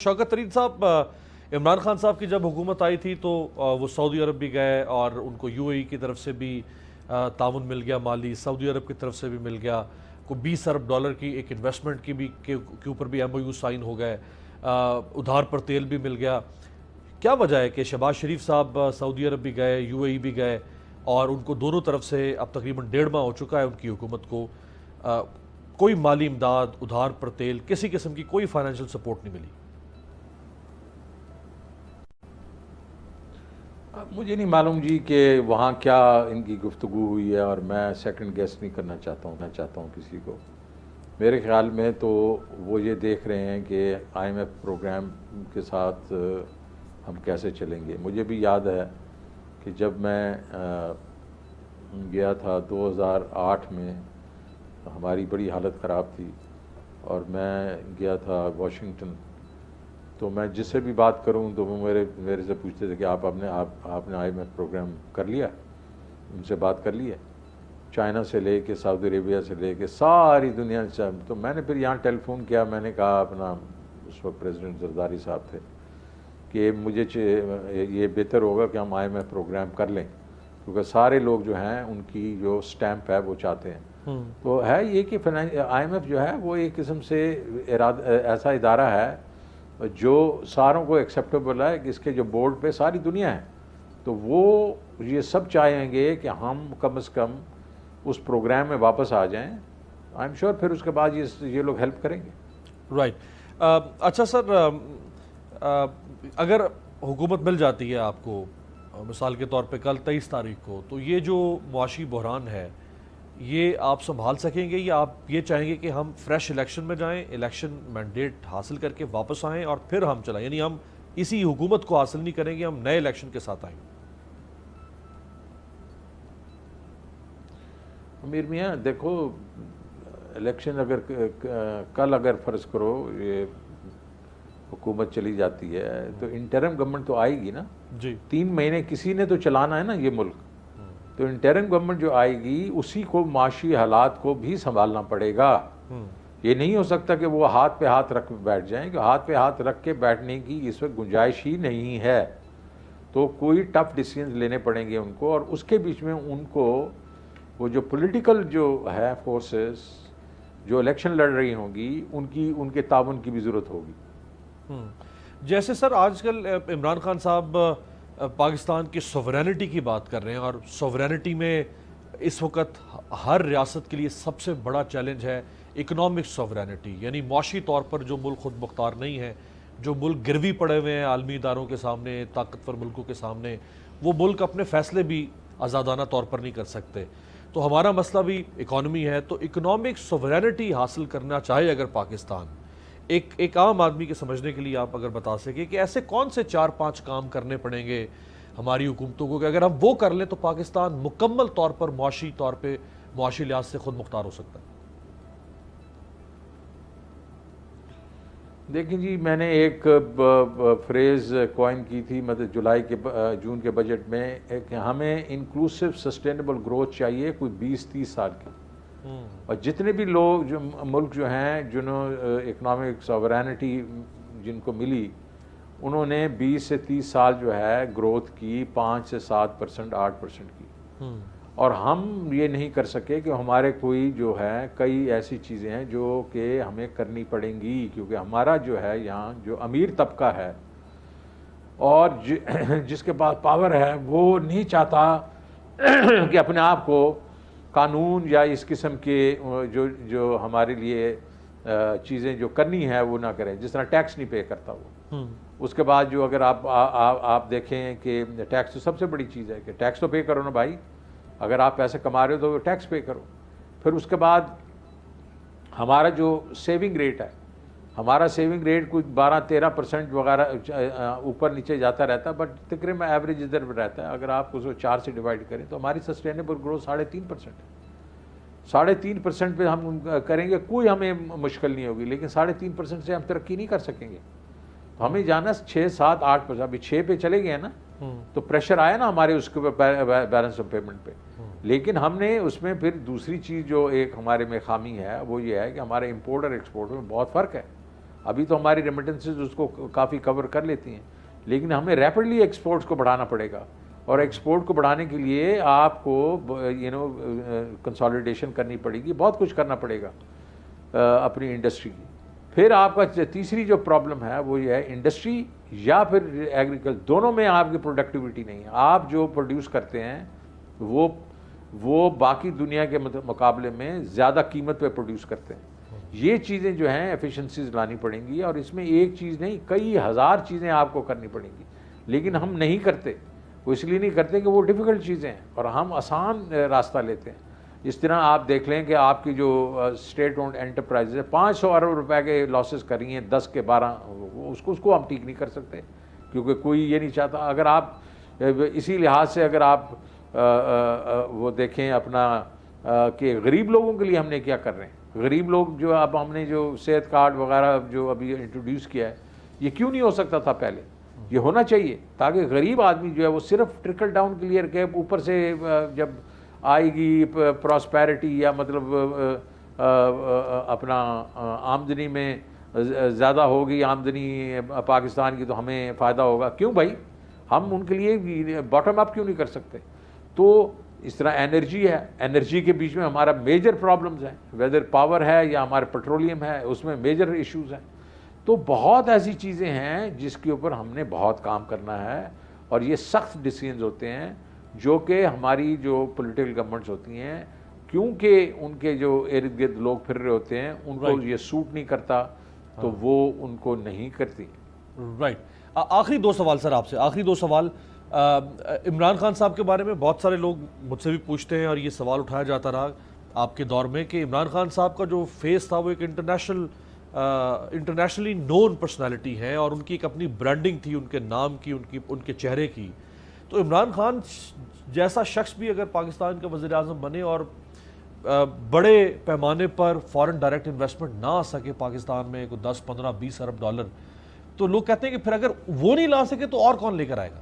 شوکت ترین صاحب، عمران خان صاحب کی جب حکومت آئی تھی تو وہ سعودی عرب بھی گئے اور ان کو یو اے ای کی طرف سے بھی تعاون مل گیا، مالی سعودی عرب کی طرف سے بھی مل گیا، کوئی 20 ارب ڈالر کی ایک انویسٹمنٹ کی بھی کے اوپر بھی ایم او یو سائن ہو گئے، ادھار پر تیل بھی مل گیا۔ کیا وجہ ہے کہ شہباز شریف صاحب سعودی عرب بھی گئے، یو اے ای بھی گئے، اور ان کو دونوں طرف سے اب تقریباً 1.5 ماہ ہو چکا ہے ان کی حکومت کو، کوئی مالی امداد، ادھار پر تیل، کسی قسم کی کوئی فائنینشیل سپورٹ نہیں ملی؟ مجھے نہیں معلوم جی کہ وہاں کیا ان کی گفتگو ہوئی ہے، اور میں سیکنڈ گیس نہیں کرنا چاہتا ہوں کسی کو۔ میرے خیال میں تو وہ یہ دیکھ رہے ہیں کہ آئی ایم ایف پروگرام کے ساتھ ہم کیسے چلیں گے۔ مجھے بھی یاد ہے کہ جب میں گیا تھا 2008 میں، ہماری بڑی حالت خراب تھی اور میں گیا تھا واشنگٹن، تو میں جس سے بھی بات کروں تو وہ میرے سے پوچھتے تھے کہ آپ نے آئی ایم ایف پروگرام کر لیا، ان سے بات کر لی ہے، چائنا سے لے کے سعودی عربیہ سے لے کے ساری دنیا سے۔ تو میں نے پھر یہاں ٹیلی فون کیا، میں نے کہا اپنا، اس وقت پریزیڈنٹ زرداری صاحب تھے، کہ مجھے یہ بہتر ہوگا کہ ہم آئی ایم ایف پروگرام کر لیں، کیونکہ سارے لوگ جو ہیں ان کی جو سٹیمپ ہے وہ چاہتے ہیں۔ تو ہے یہ کہ آئی ایم ایف جو ہے وہ ایک قسم سے ایسا ادارہ ہے جو ساروں کو ایکسیپٹیبل ہے، کہ اس کے جو بورڈ پہ ساری دنیا ہے، تو وہ یہ سب چاہیں گے کہ ہم کم از کم اس پروگرام میں واپس آ جائیں۔ آئی ایم شیور پھر اس کے بعد یہ لوگ ہیلپ کریں گے۔ رائٹ۔ اچھا سر، اگر حکومت مل جاتی ہے آپ کو، مثال کے طور پہ کل 23 تاریخ کو، تو یہ جو معاشی بحران ہے یہ آپ سنبھال سکیں گے، یا آپ یہ چاہیں گے کہ ہم فریش الیکشن میں جائیں، الیکشن مینڈیٹ حاصل کر کے واپس آئیں اور پھر ہم چلائیں، یعنی ہم اسی حکومت کو حاصل نہیں کریں گے، ہم نئے الیکشن کے ساتھ آئیں گے؟ امیر میاں دیکھو، الیکشن اگر فرض کرو یہ حکومت چلی جاتی ہے تو انٹرم گورنمنٹ تو آئے گی نا جی۔ 3 مہینے کسی نے تو چلانا ہے نا یہ ملک، تو انٹرم گورنمنٹ جو آئے گی اسی کو معاشی حالات کو بھی سنبھالنا پڑے گا۔ یہ نہیں ہو سکتا کہ وہ ہاتھ پہ ہاتھ رکھ بیٹھ جائیں، کہ ہاتھ پہ ہاتھ رکھ کے بیٹھنے کی اس وقت گنجائش ہی نہیں ہے، تو کوئی ٹف ڈیسیژنز لینے پڑیں گے ان کو، اور اس کے بیچ میں ان کو وہ جو پولیٹیکل جو ہے فورسز جو الیکشن لڑ رہی ہوں گی ان کے تعاون کی بھی ضرورت ہوگی۔ جیسے سر آج کل عمران خان صاحب پاکستان کی سوورینٹی کی بات کر رہے ہیں، اور سوورینٹی میں اس وقت ہر ریاست کے لیے سب سے بڑا چیلنج ہے اکنامک سوورینٹی، یعنی معاشی طور پر جو ملک خود مختار نہیں ہے، جو ملک گروی پڑے ہوئے ہیں عالمی اداروں کے سامنے، طاقتور ملکوں کے سامنے، وہ ملک اپنے فیصلے بھی آزادانہ طور پر نہیں کر سکتے۔ تو ہمارا مسئلہ بھی اکانومی ہے، تو اکنامک سوورینٹی حاصل کرنا چاہے اگر پاکستان، ایک عام آدمی کے سمجھنے کے لیے آپ اگر بتا سکیں کہ ایسے کون سے 4-5 کام کرنے پڑیں گے ہماری حکومتوں کو کہ اگر ہم وہ کر لیں تو پاکستان مکمل طور پر معاشی لحاظ سے خود مختار ہو سکتا ہے؟ دیکھیں جی، میں نے ایک فریز کوائن کی تھی مطلب جون کے بجٹ میں، کہ ہمیں انکلوسیو سسٹینیبل گروتھ چاہیے کوئی 20-30 سال کی، اور جتنے بھی لوگ جو ملک جو ہیں جنہوں اکنامک سوورینٹی جن کو ملی، انہوں نے 20 سے 30 سال جو ہے گروتھ کی 5 سے 7%، 8% کی، اور ہم یہ نہیں کر سکے کہ ہمارے کوئی جو ہے کئی ایسی چیزیں ہیں جو کہ ہمیں کرنی پڑیں گی، کیونکہ ہمارا جو ہے یہاں جو امیر طبقہ ہے اور جس کے پاس پاور ہے وہ نہیں چاہتا کہ اپنے آپ کو قانون یا اس قسم کے جو ہمارے لیے چیزیں جو کرنی ہے وہ نہ کریں، جس طرح ٹیکس نہیں پے کرتا وہ۔ اس کے بعد جو اگر آپ دیکھیں کہ ٹیکس تو سب سے بڑی چیز ہے، کہ ٹیکس تو پے کرو نا بھائی، اگر آپ پیسے کما رہے ہو تو ٹیکس پے کرو۔ پھر اس کے بعد ہمارا جو سیونگ ریٹ ہے، ہمارا سیونگ ریٹ کوئی 12-13% وغیرہ اوپر نیچے جاتا رہتا ہے، بٹ تقریباً ایوریج ادھر رہتا ہے۔ اگر آپ اس کو 4 سے ڈیوائڈ کریں تو ہماری سسٹینیبل گروتھ 3.5% ہے۔ 3.5% پہ ہم کریں گے کوئی ہمیں مشکل نہیں ہوگی، لیکن 3.5% سے ہم ترقی نہیں کر سکیں گے۔ تو ہمیں جانا 6-7-8%، ابھی 6 پہ چلے گئے نا، تو پریشر آیا نا ہمارے اس کے بیلنس آف پیمنٹ پہ، لیکن ہم نے اس میں پھر دوسری چیز جو ایک ہمارے میں خامی ہے وہ یہ ہے کہ ہمارے امپورٹ اور ایکسپورٹ میں بہت فرق ہے۔ ابھی تو ہماری ریمیٹنسز اس کو کافی کور کر لیتی ہیں، لیکن ہمیں ریپڈلی ایکسپورٹس کو بڑھانا پڑے گا، اور ایکسپورٹ کو بڑھانے کے لیے آپ کو کنسالیڈیشن کرنی پڑے گی، بہت کچھ کرنا پڑے گا اپنی انڈسٹری کی۔ پھر آپ کا تیسری جو پرابلم ہے وہ یہ ہے انڈسٹری یا پھر ایگریکلچر، دونوں میں آپ کی پروڈکٹیوٹی نہیں ہے۔ آپ جو پروڈیوس کرتے ہیں وہ باقی دنیا کے مقابلے میں زیادہ قیمت پہ پروڈیوس کرتے ہیں۔ یہ چیزیں جو ہیں ایفیشنسیز لانی پڑیں گی، اور اس میں ایک چیز نہیں کئی ہزار چیزیں آپ کو کرنی پڑیں گی، لیکن ہم نہیں کرتے۔ وہ اس لیے نہیں کرتے کہ وہ ڈیفیکلٹ چیزیں ہیں اور ہم آسان راستہ لیتے ہیں۔ اس طرح آپ دیکھ لیں کہ آپ کی جو اسٹیٹ اونڈ انٹرپرائز ہے 500 ارب روپے کے لاسز کر رہی ہیں، 10 کے 12 اس کو ہم ٹھیک نہیں کر سکتے، کیونکہ کوئی یہ نہیں چاہتا۔ اگر آپ اسی لحاظ سے اگر آپ وہ دیکھیں اپنا کہ غریب لوگوں کے لیے ہم نے کیا کر رہے ہیں، غریب لوگ جو اب ہم نے جو صحت کارڈ وغیرہ جو ابھی انٹروڈیوس کیا ہے، یہ کیوں نہیں ہو سکتا تھا پہلے؟ یہ ہونا چاہیے تاکہ غریب آدمی جو ہے وہ صرف ٹرکل ڈاؤن کلیئر کے اوپر سے جب آئے گی پراسپیرٹی یا مطلب اپنا آمدنی میں زیادہ ہوگی آمدنی پاکستان کی تو ہمیں فائدہ ہوگا۔ کیوں بھائی؟ ہم ان کے لیے باٹم اپ کیوں نہیں کر سکتے؟ تو اس طرح انرجی ہے، انرجی کے بیچ میں ہمارا میجر پرابلمز ہیں، ویدر پاور ہے یا ہمارے پیٹرولیم ہے، اس میں میجر ایشوز ہیں۔ تو بہت ایسی چیزیں ہیں جس کے اوپر ہم نے بہت کام کرنا ہے، اور یہ سخت ڈیسیژنز ہوتے ہیں جو کہ ہماری جو پولیٹیکل گورنمنٹس ہوتی ہیں، کیونکہ ان کے جو ارد گرد لوگ پھر رہے ہوتے ہیں ان کو یہ سوٹ نہیں کرتا تو وہ ان کو نہیں کرتی۔ رائٹ۔ آخری دو سوال سر آپ سے، آخری دو سوال۔ عمران خان صاحب کے بارے میں بہت سارے لوگ مجھ سے بھی پوچھتے ہیں اور یہ سوال اٹھایا جاتا رہا آپ کے دور میں کہ عمران خان صاحب کا جو فیس تھا وہ ایک انٹرنیشنلی نون پرسنالٹی ہے، اور ان کی ایک اپنی برانڈنگ تھی، ان کے نام کی، ان کے چہرے کی۔ تو عمران خان جیسا شخص بھی اگر پاکستان کا وزیر اعظم بنے اور بڑے پیمانے پر فارن ڈائریکٹ انویسٹمنٹ نہ آ سکے پاکستان میں، کوئی 10 15 20 ارب ڈالر، تو لوگ کہتے ہیں کہ پھر اگر وہ نہیں لا سکے تو اور کون لے کر آئے گا؟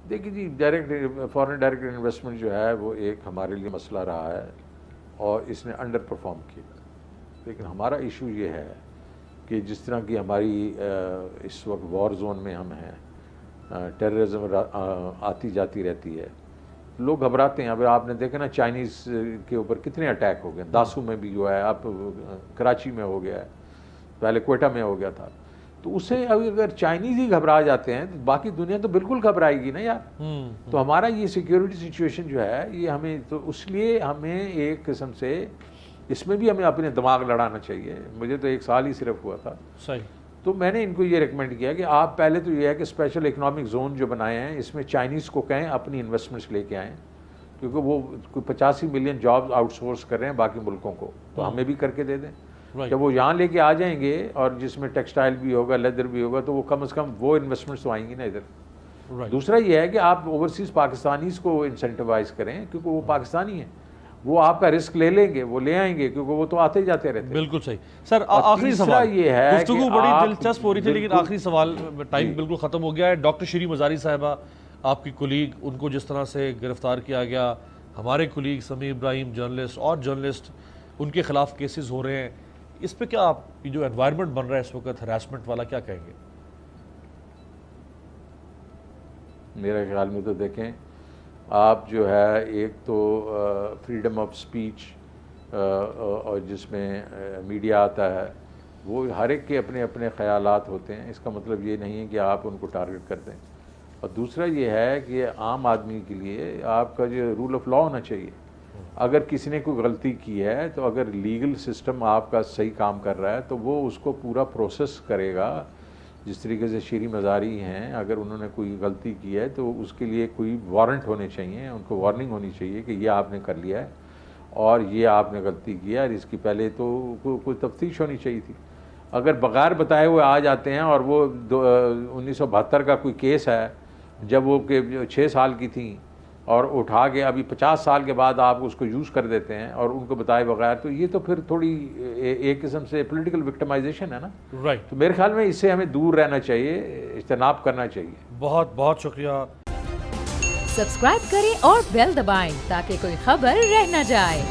دیکھیے جی، فارن ڈائریکٹ انویسٹمنٹ جو ہے وہ ایک ہمارے لیے مسئلہ رہا ہے اور اس نے انڈر پرفارم کیا، لیکن ہمارا ایشو یہ ہے کہ جس طرح کی ہماری اس وقت وار زون میں ہم ہیں، ٹیررزم آتی جاتی رہتی ہے، لوگ گھبراتے ہیں۔ اب آپ نے دیکھا نا چائنیز کے اوپر کتنے اٹیک ہو گئے، داسو میں بھی ہوا ہے، اب کراچی میں ہو گیا ہے، پہلے کوئٹہ میں ہو گیا تھا۔ تو اس سے ابھی اگر چائنیز ہی گھبرا جاتے ہیں تو باقی دنیا تو بالکل گھبرائے گی نا یار۔ تو ہمارا یہ سیکیورٹی سچویشن جو ہے یہ ہمیں، تو اس لیے ہمیں ایک قسم سے اس میں بھی ہمیں اپنے دماغ لڑانا چاہیے۔ مجھے تو 1 سال ہی صرف ہوا تھا، صحیح۔ تو میں نے ان کو یہ ریکمینڈ کیا کہ آپ پہلے تو یہ ہے کہ اسپیشل اکنامک زون جو بنائے ہیں اس میں چائنیز کو کہیں اپنی انویسٹمنٹس لے کے آئیں، کیونکہ وہ کوئی 85 ملین جابز آؤٹ سورس کر رہے ہیں باقی ملکوں کو، تو ہمیں بھی کر کے دے دیں۔ جب وہ یہاں لے کے آ جائیں گے اور جس میں ٹیکسٹائل بھی ہوگا، لیدر بھی ہوگا، تو وہ کم از کم وہ انویسٹمنٹس تو آئیں گی نا ادھر۔ دوسرا یہ ہے کہ آپ اوورسیز پاکستانیز کو انسینٹیوائز کریں، کیونکہ وہ پاکستانی ہیں، وہ آپ کا رسک لے لیں گے، وہ لے آئیں گے، کیونکہ وہ تو آتے جاتے رہتے ہیں۔ بالکل صحیح سر۔ آخری سوال، یہ ہے گفتگو بڑی دلچسپ ہو رہی تھی لیکن آخری سوال، ٹائم بالکل ختم ہو گیا ہے۔ ڈاکٹر شیریں مزاری صاحبہ، آپ کی کولیگ، ان کو جس طرح سے گرفتار کیا گیا، ہمارے کولیگ سمیع ابراہیم جرنلسٹ اور جرنلسٹ، ان کے خلاف کیسز ہو رہے ہیں، اس پہ کیا آپ جو انوائرمنٹ بن رہا ہے اس وقت ہراسمنٹ والا، کیا کہیں گے؟ میرے خیال میں تو دیکھیں آپ جو ہے ایک تو فریڈم آف سپیچ اور جس میں میڈیا آتا ہے، وہ ہر ایک کے اپنے اپنے خیالات ہوتے ہیں، اس کا مطلب یہ نہیں ہے کہ آپ ان کو ٹارگٹ کر دیں۔ اور دوسرا یہ ہے کہ عام آدمی کے لیے آپ کا جو رول آف لا ہونا چاہیے۔ اگر کسی نے کوئی غلطی کی ہے تو اگر لیگل سسٹم آپ کا صحیح کام کر رہا ہے تو وہ اس کو پورا پروسیس کرے گا۔ جس طریقے سے شیریں مزاری ہیں، اگر انہوں نے کوئی غلطی کی ہے تو اس کے لیے کوئی وارنٹ ہونے چاہیے، ان کو وارننگ ہونی چاہیے کہ یہ آپ نے کر لیا ہے اور یہ آپ نے غلطی کی ہے، اور اس کی پہلے تو کوئی تفتیش ہونی چاہیے تھی۔ اگر بغیر بتائے ہوئے آ جاتے ہیں، اور وہ 1972 کا کوئی کیس ہے جب وہ 6 سال کی تھیں اور اٹھا کے ابھی 50 سال کے بعد آپ اس کو یوز کر دیتے ہیں اور ان کو بتائے بغیر، تو یہ تو پھر تھوڑی ایک قسم سے پولیٹیکل وکٹمائزیشن ہے نا۔ رائٹ۔ تو میرے خیال میں اس سے ہمیں دور رہنا چاہیے، اجتناب کرنا چاہیے۔ بہت بہت شکریہ۔ سبسکرائب کریں اور بیل دبائیں تاکہ کوئی خبر رہ نہ جائے۔